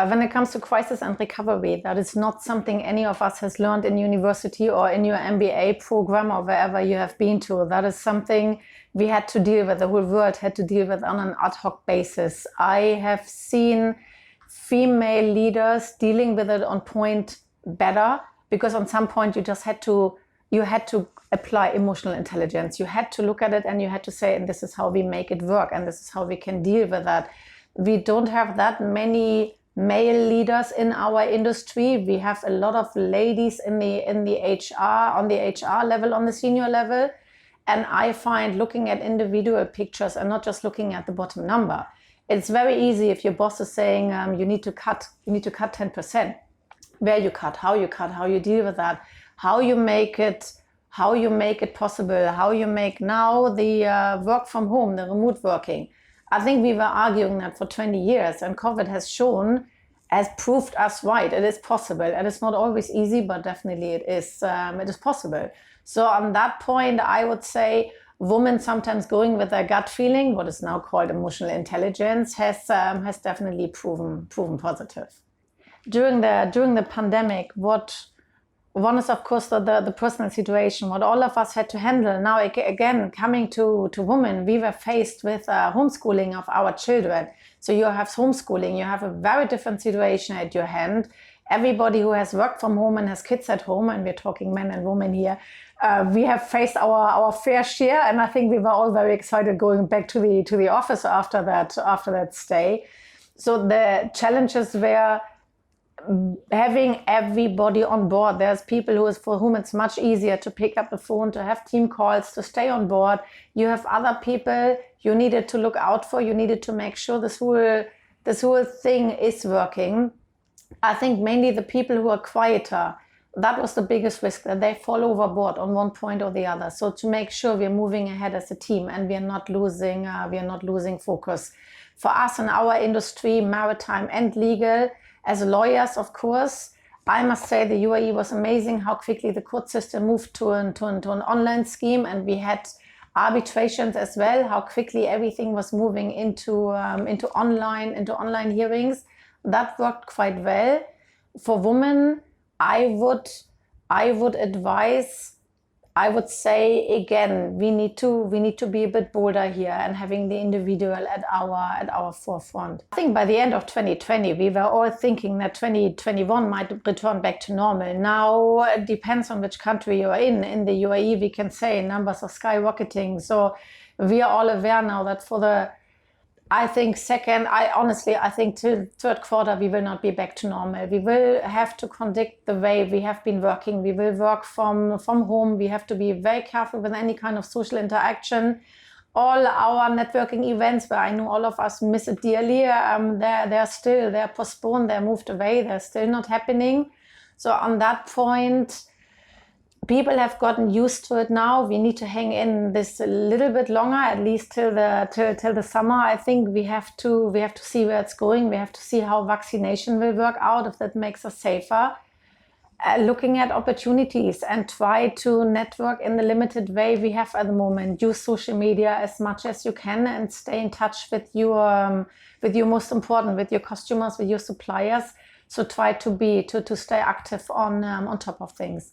When it comes to crisis and recovery, that is not something any of us has learned in university or in your MBA program or wherever you have been to. That is something we had to deal with, the whole world had to deal with on an ad hoc basis. I have seen female leaders dealing with it on point better, because on some point you just had to apply emotional intelligence. You had to look at it and you had to say, and this is how we make it work, and this is how we can deal with that. We don't have that many male leaders in our industry. We have a lot of ladies in the HR, on the HR level, on the senior level. And I find looking at individual pictures and not just looking at the bottom number, it's very easy if your boss is saying you need to cut 10%. Where you cut, how you deal with that, how you make it possible, how you make now the work from home, the remote working. I think we were arguing that for 20 years, and COVID has proved us right. It is possible. And it's not always easy, but definitely it is possible. So on that point, I would say women sometimes going with their gut feeling, what is now called emotional intelligence, has definitely proven positive. During the pandemic, one is, of course, the personal situation, what all of us had to handle. Now, again, coming to women, we were faced with homeschooling of our children. So you have homeschooling, you have a very different situation at your hand. Everybody who has worked from home and has kids at home, and we're talking men and women here, we have faced our fair share. And I think we were all very excited going back to the office after that stay. So the challenges were having everybody on board. There's people for whom it's much easier to pick up the phone, to have team calls, to stay on board. You have other people you needed to look out for. You needed to make sure this whole thing is working. I think mainly the people who are quieter, that was the biggest risk, that they fall overboard on one point or the other. So to make sure we're moving ahead as a team and we are not losing focus. For us in our industry, maritime and legal, as lawyers, of course, I must say the UAE was amazing how quickly the court system moved to an online scheme, and we had arbitrations as well, how quickly everything was moving into online hearings. That worked quite well. For women, I would advise, I would say again, we need to be a bit bolder here and having the individual at our forefront. I think by the end of 2020, we were all thinking that 2021 might return back to normal. Now it depends on which country you are in. In the UAE, we can say numbers are skyrocketing. So we are all aware now that for the, I think till third quarter, we will not be back to normal. We will have to conduct the way we have been working. We will work from home. We have to be very careful with any kind of social interaction. All our networking events, where I know all of us miss it dearly, they're postponed, they're moved away, they're still not happening. So on that point, people have gotten used to it now. We need to hang in this a little bit longer, at least till the summer. I think we have to see where it's going. We have to see how vaccination will work out, if that makes us safer. Looking at opportunities and try to network in the limited way we have at the moment. Use social media as much as you can and stay in touch with your most important, with your customers, with your suppliers. So try to stay active on top of things.